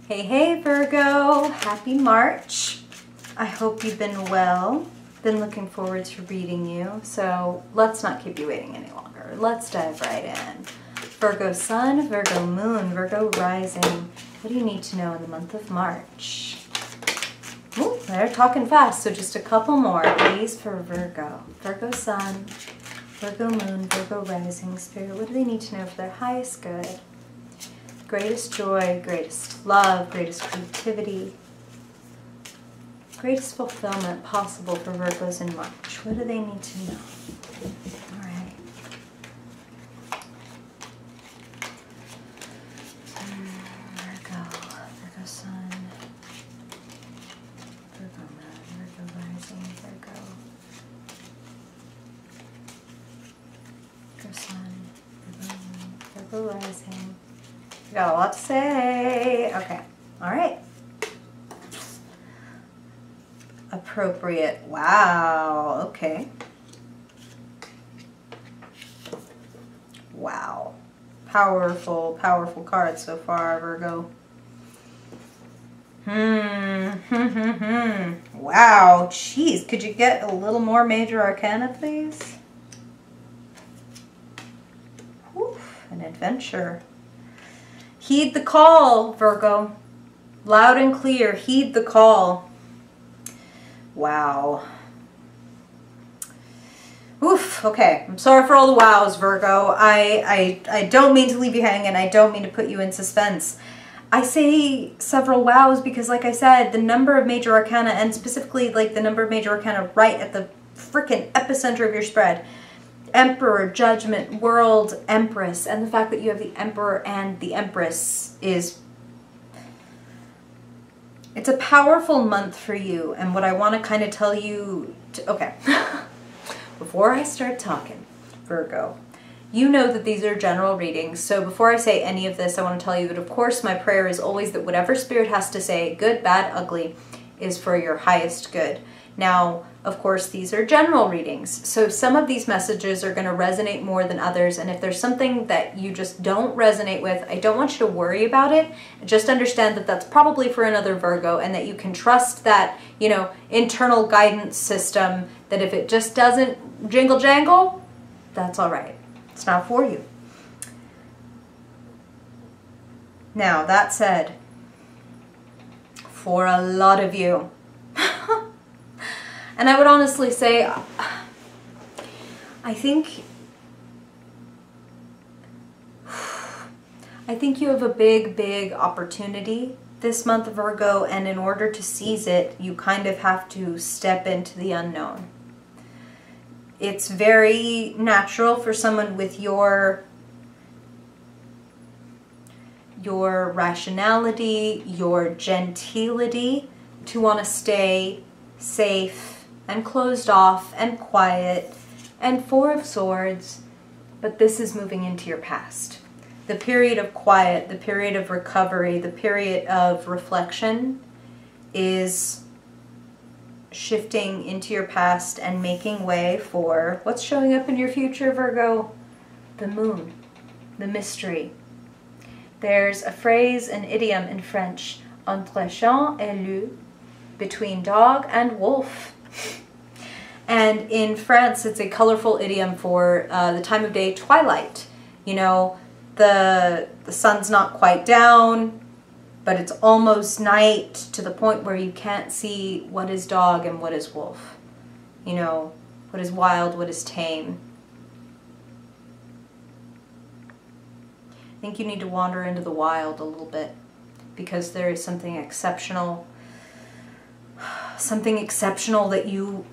Hey, hey Virgo, happy March. I hope you've been well. Been looking forward to reading you, so let's not keep you waiting any longer. Let's dive right in. Virgo Sun, Virgo Moon, Virgo Rising. What do you need to know in the month of March? Ooh, they're talking fast, so just a couple more, please, for Virgo. Virgo Sun, Virgo Moon, Virgo Rising. Spirit, what do they need to know for their highest good? Greatest joy, greatest love, greatest creativity, greatest fulfillment possible for Virgos in March. What do they need to know? All right. Virgo, Virgo Sun, Virgo Moon, Virgo Rising, Virgo, Virgo Sun, Virgo Moon, Virgo Rising. Got a lot to say. Okay. All right. Appropriate. Wow. Okay. Wow. Powerful, powerful card so far, Virgo. Wow. Jeez. Could you get a little more major arcana, please? Whew. An adventure. Heed the call, Virgo. Loud and clear, heed the call. Wow. Oof, okay. I'm sorry for all the wows, Virgo. I don't mean to leave you hanging. I don't mean to put you in suspense. I say several wows because, like I said, the number of major arcana, and specifically like the number of major arcana right at the frickin' epicenter of your spread. Emperor, Judgment, World, Empress, and the fact that you have the Emperor and the Empress is... It's a powerful month for you, and what I want to kind of tell you... Okay, before I start talking, Virgo, you know that these are general readings, so before I say any of this, I want to tell you that, of course, my prayer is always that whatever Spirit has to say, good, bad, ugly, is for your highest good. Now, of course, these are general readings, so some of these messages are going to resonate more than others, and if there's something that you just don't resonate with, I don't want you to worry about it. Just understand that that's probably for another Virgo, and that you can trust that, you know, internal guidance system, that if it just doesn't jingle jangle, that's all right. It's not for you. Now, that said, for a lot of you, and I would honestly say, I think you have a big, big opportunity this month, Virgo, and in order to seize it, you kind of have to step into the unknown. It's very natural for someone with your rationality, your gentility, to want to stay safe and closed off and quiet and Four of Swords, but this is moving into your past. The period of quiet, the period of recovery, the period of reflection is shifting into your past and making way for what's showing up in your future, Virgo? The moon, the mystery. There's a phrase, an idiom in French, entre chien et loup, between dog and wolf. And in France, it's a colorful idiom for the time of day, twilight. You know, the sun's not quite down, but it's almost night to the point where you can't see what is dog and what is wolf. You know, what is wild, what is tame. I think you need to wander into the wild a little bit, because there is something exceptional that you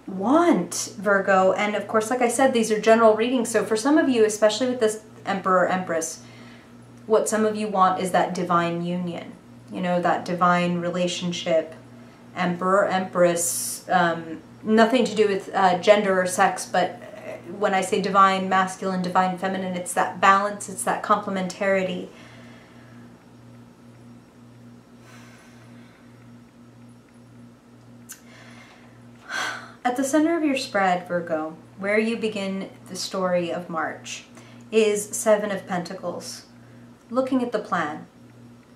want, Virgo. And of course, like I said, these are general readings, so for some of you, especially with this Emperor, Empress, what some of you want is that divine union, you know, that divine relationship. Emperor, Empress, nothing to do with gender or sex, but when I say divine masculine, divine feminine, it's that balance, it's that complementarity. At the center of your spread, Virgo, where you begin the story of March, is Seven of Pentacles. Looking at the plan.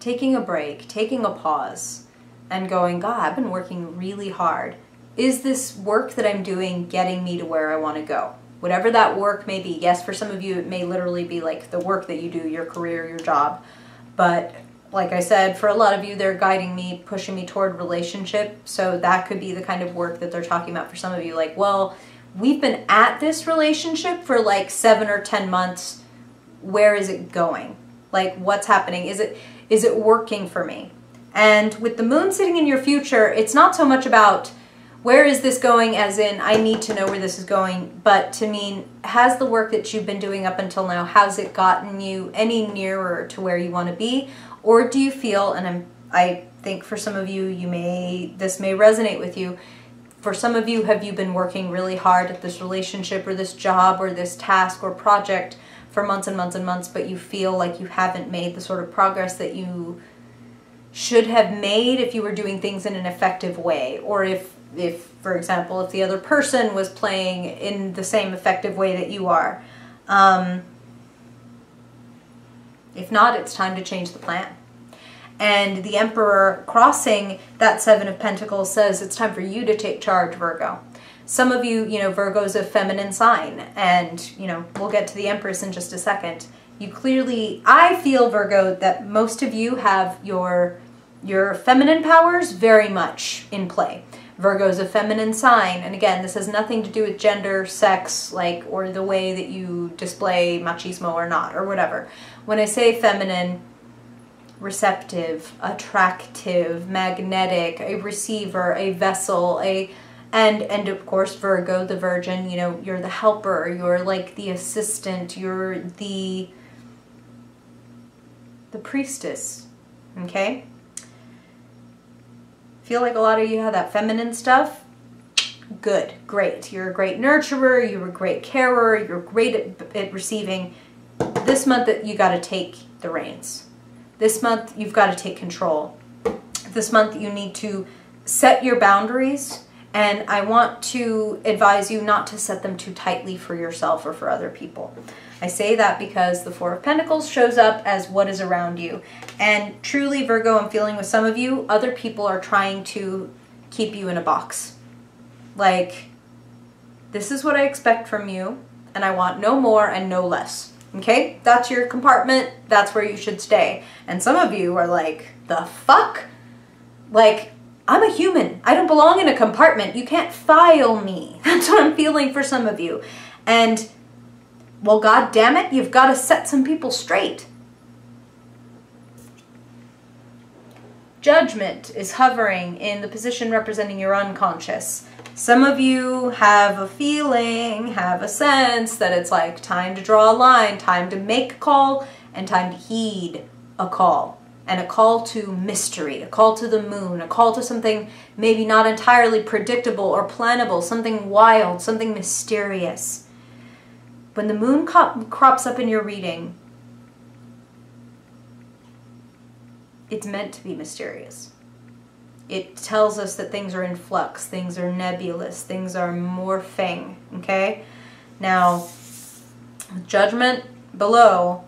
taking a break, taking a pause, and going, God, I've been working really hard. Is this work that I'm doing getting me to where I want to go? Whatever that work may be. Yes, for some of you, it may literally be like the work that you do, your career, your job. But like I said, for a lot of you, they're guiding me, pushing me toward relationship. So that could be the kind of work that they're talking about for some of you. Like, well, we've been at this relationship for like 7 or 10 months. Where is it going? Like, what's happening? Is it working for me? And with the moon sitting in your future, it's not so much about where is this going, as in I need to know where this is going, but to mean, has the work that you've been doing up until now, has it gotten you any nearer to where you want to be? Or do you feel, and I think for some of you, this may resonate with you, for some of you, have you been working really hard at this relationship or this job or this task or project for months and months and months, but you feel like you haven't made the sort of progress that you should have made if you were doing things in an effective way, or if for example, if the other person was playing in the same effective way that you are. If not, it's time to change the plan. And the Emperor crossing that 7 of Pentacles says it's time for you to take charge, Virgo. Some of you, Virgo's a feminine sign, and, we'll get to the Empress in just a second. You clearly, I feel, Virgo, that most of you have your feminine powers very much in play. Virgo's a feminine sign, and again, this has nothing to do with gender, sex, or the way that you display machismo or not, or whatever. When I say feminine, receptive, attractive, magnetic, a receiver, a vessel, and of course Virgo, the virgin, you're the helper, you're like the assistant, you're the priestess, okay? Feel like a lot of you have that feminine stuff? Good, great. You're a great nurturer, you're a great carer, you're great at receiving. This month you got to take the reins. This month you've got to take control. This month you need to set your boundaries, and I want to advise you not to set them too tightly for yourself or for other people. I say that because the 4 of Pentacles shows up as what is around you. And truly, Virgo, I'm feeling with some of you, other people are trying to keep you in a box. Like, this is what I expect from you, and I want no more and no less. Okay? That's your compartment. That's where you should stay. And some of you are like, the fuck? Like, I'm a human. I don't belong in a compartment. You can't file me. That's what I'm feeling for some of you. And, well, God damn it, you've got to set some people straight. Judgment is hovering in the position representing your unconscious. Some of you have a feeling, have a sense that it's like time to draw a line, time to make a call, and time to heed a call. And a call to mystery, a call to the moon, a call to something maybe not entirely predictable or plannable, something wild, something mysterious. When the moon crops up in your reading, it's meant to be mysterious. It tells us that things are in flux, things are nebulous, things are morphing, okay? Now, Judgment below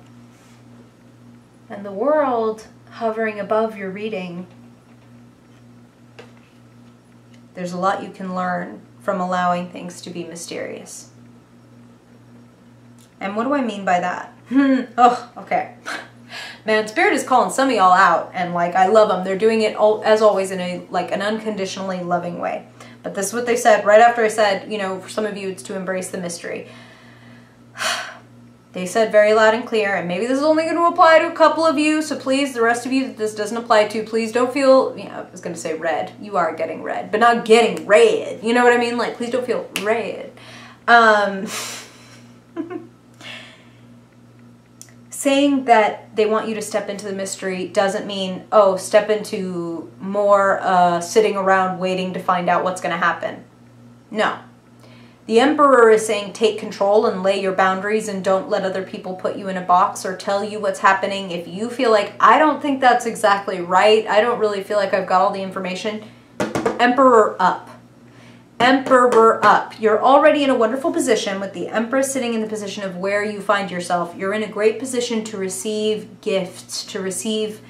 and the World hovering above your reading, there's a lot you can learn from allowing things to be mysterious. And what do I mean by that? Oh, okay. Man, Spirit is calling some of y'all out, and I love them. They're doing it as always in an unconditionally loving way. But this is what they said right after I said, for some of you it's to embrace the mystery. They said very loud and clear, and maybe this is only going to apply to a couple of you, so please, the rest of you that this doesn't apply to, please don't feel, I was going to say red. You are getting red, but not getting red. You know what I mean? Please don't feel red. Saying that they want you to step into the mystery doesn't mean, oh, step into more sitting around waiting to find out what's going to happen. No. The Emperor is saying take control and lay your boundaries and don't let other people put you in a box or tell you what's happening. If you feel like, I don't think that's exactly right, I don't really feel like I've got all the information, Emperor up. Emperor up. You're already in a wonderful position with the Empress sitting in the position of where you find yourself. You're in a great position to receive gifts, to receive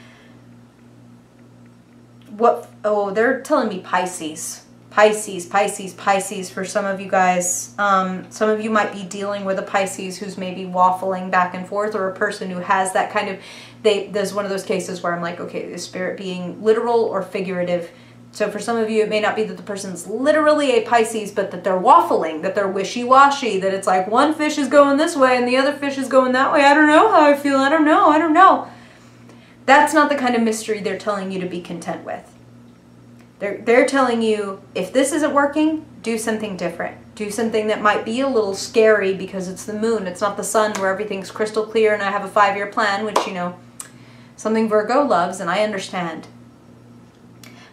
they're telling me Pisces. Pisces, Pisces, Pisces for some of you guys. Some of you might be dealing with a Pisces who's maybe waffling back and forth, or a person who has that kind of, there's one of those cases where I'm like, okay, is spirit being literal or figurative? So for some of you, it may not be that the person's literally a Pisces, but that they're waffling, that they're wishy-washy, that it's like one fish is going this way and the other fish is going that way. I don't know how I feel. I don't know. That's not the kind of mystery they're telling you to be content with. They're telling you, if this isn't working, do something different. Do something that might be a little scary because it's the moon. It's not the sun where everything's crystal clear and I have a 5-year plan, which, you know, something Virgo loves and I understand.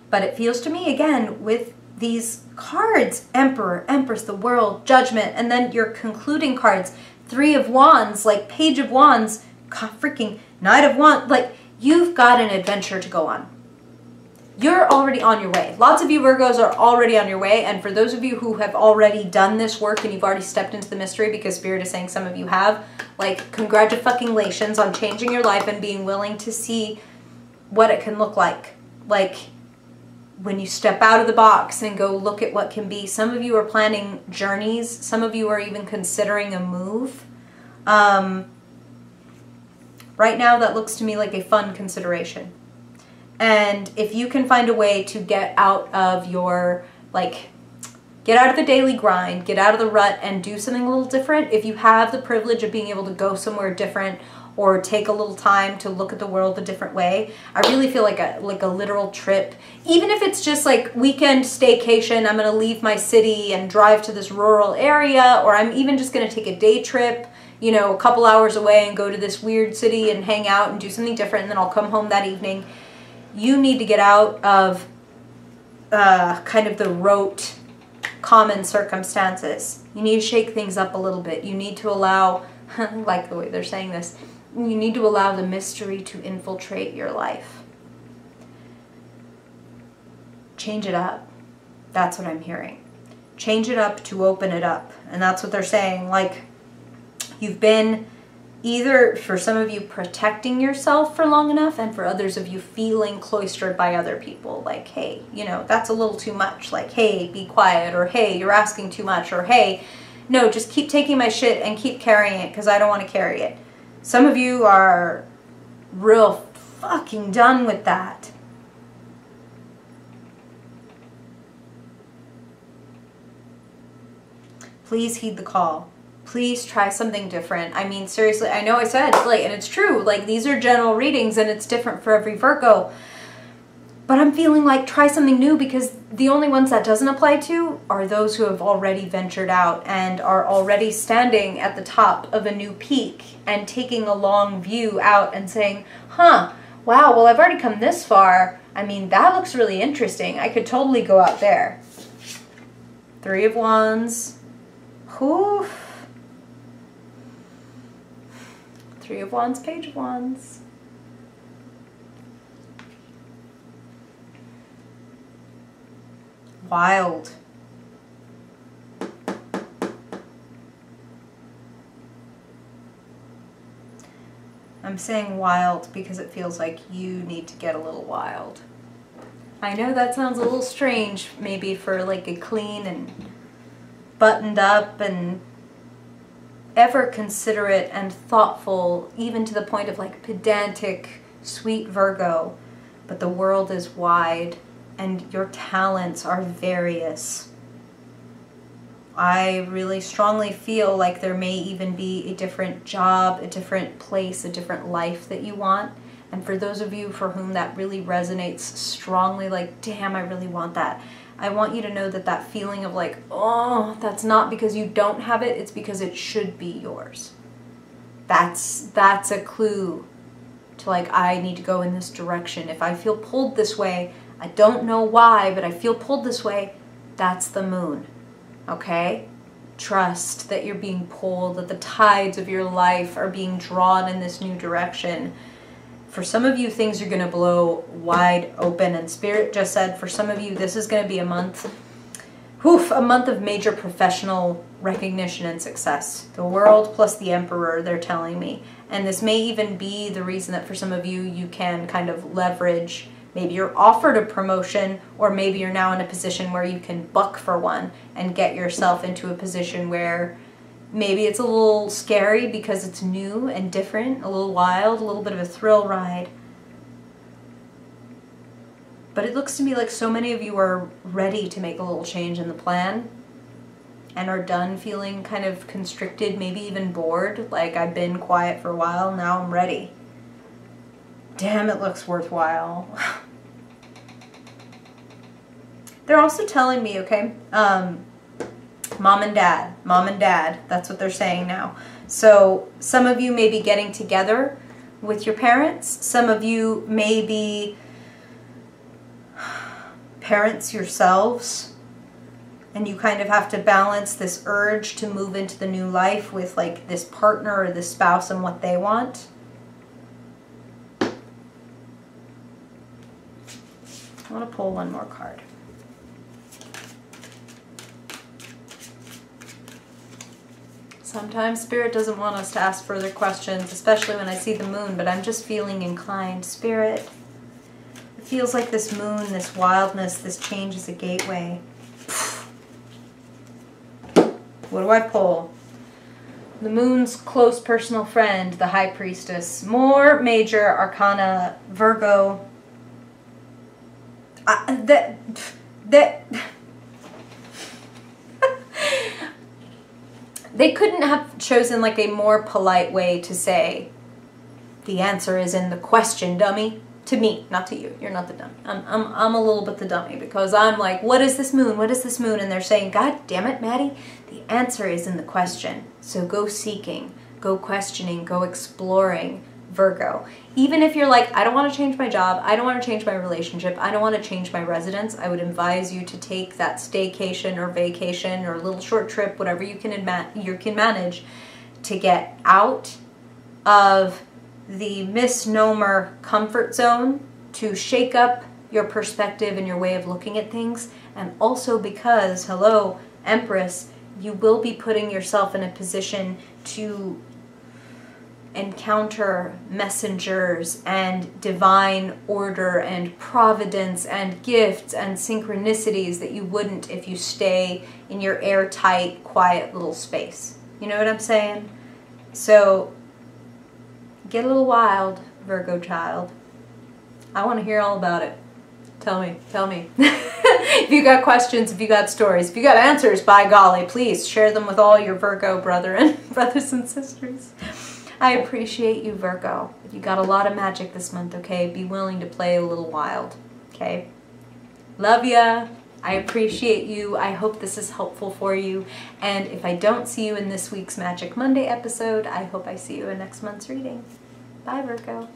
But it feels to me, again, with these cards, Emperor, Empress, the World, Judgment, and then your concluding cards, 3 of Wands, like Page of Wands, freaking Knight of Wands, like you've got an adventure to go on. You're already on your way. Lots of you Virgos are already on your way, and for those of you who have already done this work and you've already stepped into the mystery, because Spirit is saying some of you have, like, congratulations on changing your life and being willing to see what it can look like. Like, when you step out of the box and go look at what can be. Some of you are planning journeys. Some of you are even considering a move. Right now, that looks to me like a fun consideration. And if you can find a way to get out of your, like, get out of the daily grind, get out of the rut and do something a little different, if you have the privilege of being able to go somewhere different or take a little time to look at the world a different way, I really feel like a literal trip. Even if it's just like weekend staycation, I'm going to leave my city and drive to this rural area, or I'm even just going to take a day trip, you know, a couple hours away and go to this weird city and hang out and do something different, and then I'll come home that evening. You need to get out of kind of the rote common circumstances. You need to shake things up a little bit. You need to allow, I like the way they're saying this, you need to allow the mystery to infiltrate your life. Change it up. That's what I'm hearing. Change it up to open it up. And that's what they're saying. Like, you've been either, for some of you, protecting yourself for long enough, and for others of you, feeling cloistered by other people. Like, hey, you know, that's a little too much. Like, hey, be quiet, or hey, you're asking too much, or hey, no, just keep taking my shit and keep carrying it because I don't want to carry it. Some of you are real fucking done with that. Please heed the call. Please try something different. I mean, seriously, I know I said, like, and it's true, like, these are general readings and it's different for every Virgo. But I'm feeling like try something new, because the only ones that doesn't apply to are those who have already ventured out and are already standing at the top of a new peak and taking a long view out and saying, huh, wow, well, I've already come this far. I mean, that looks really interesting. I could totally go out there. 3 of Wands. Whew. 3 of Wands, Page of Wands. Wild. I'm saying wild because it feels like you need to get a little wild. I know that sounds a little strange, maybe for like a clean and buttoned up and ever considerate and thoughtful, even to the point of like pedantic, sweet Virgo, but the world is wide and your talents are various. I really strongly feel like there may even be a different job, a different place, a different life that you want. And for those of you for whom that really resonates strongly, like, damn, I really want that, I want you to know that that feeling of like, oh, that's not because you don't have it, it's because it should be yours. That's a clue to like, I need to go in this direction. If I feel pulled this way, I don't know why, but I feel pulled this way, that's the moon, okay? Trust that you're being pulled, that the tides of your life are being drawn in this new direction. For some of you, things are going to blow wide open, and Spirit just said for some of you, this is going to be a month, a month of major professional recognition and success. The World plus the Emperor, they're telling me. And this may even be the reason that for some of you, you can kind of leverage Maybe you're offered a promotion, or maybe you're now in a position where you can buck for one and get yourself into a position where maybe it's a little scary because it's new and different, a little wild, a little bit of a thrill ride. But it looks to me like so many of you are ready to make a little change in the plan and are done feeling kind of constricted, maybe even bored, like I've been quiet for a while, now I'm ready. Damn, it looks worthwhile. They're also telling me, okay, mom and dad, that's what they're saying now. So some of you may be getting together with your parents. Some of you may be parents yourselves, and you kind of have to balance this urge to move into the new life with like this partner or this spouse and what they want. I want to pull one more card. Sometimes Spirit doesn't want us to ask further questions, especially when I see the moon, but I'm just feeling inclined. Spirit, it feels like this moon, this wildness, this change is a gateway. What do I pull? The moon's close personal friend, the High Priestess. More major arcana, Virgo. They couldn't have chosen like a more polite way to say, the answer is in the question, dummy. To me, not to you. You're not the dummy. I'm a little bit the dummy because I'm like, what is this moon? What is this moon? And they're saying, God damn it, Maddie, the answer is in the question. So go seeking, go questioning, go exploring, Virgo. Even if you're like, I don't want to change my job, I don't want to change my relationship, I don't want to change my residence, I would advise you to take that staycation or vacation or a little short trip, whatever you can manage, to get out of the misnomer comfort zone, to shake up your perspective and your way of looking at things. And also because, hello, Empress, you will be putting yourself in a position to encounter messengers and divine order and providence and gifts and synchronicities that you wouldn't if you stay in your airtight, quiet little space. You know what I'm saying? So get a little wild, Virgo child. I want to hear all about it. Tell me, tell me. If you got questions, if you got stories, if you got answers, by golly, please share them with all your Virgo brothers and sisters. I appreciate you, Virgo. You got a lot of magic this month, okay? Be willing to play a little wild, okay? Love ya. I appreciate you. I hope this is helpful for you. And if I don't see you in this week's Magic Monday episode, I hope I see you in next month's reading. Bye, Virgo.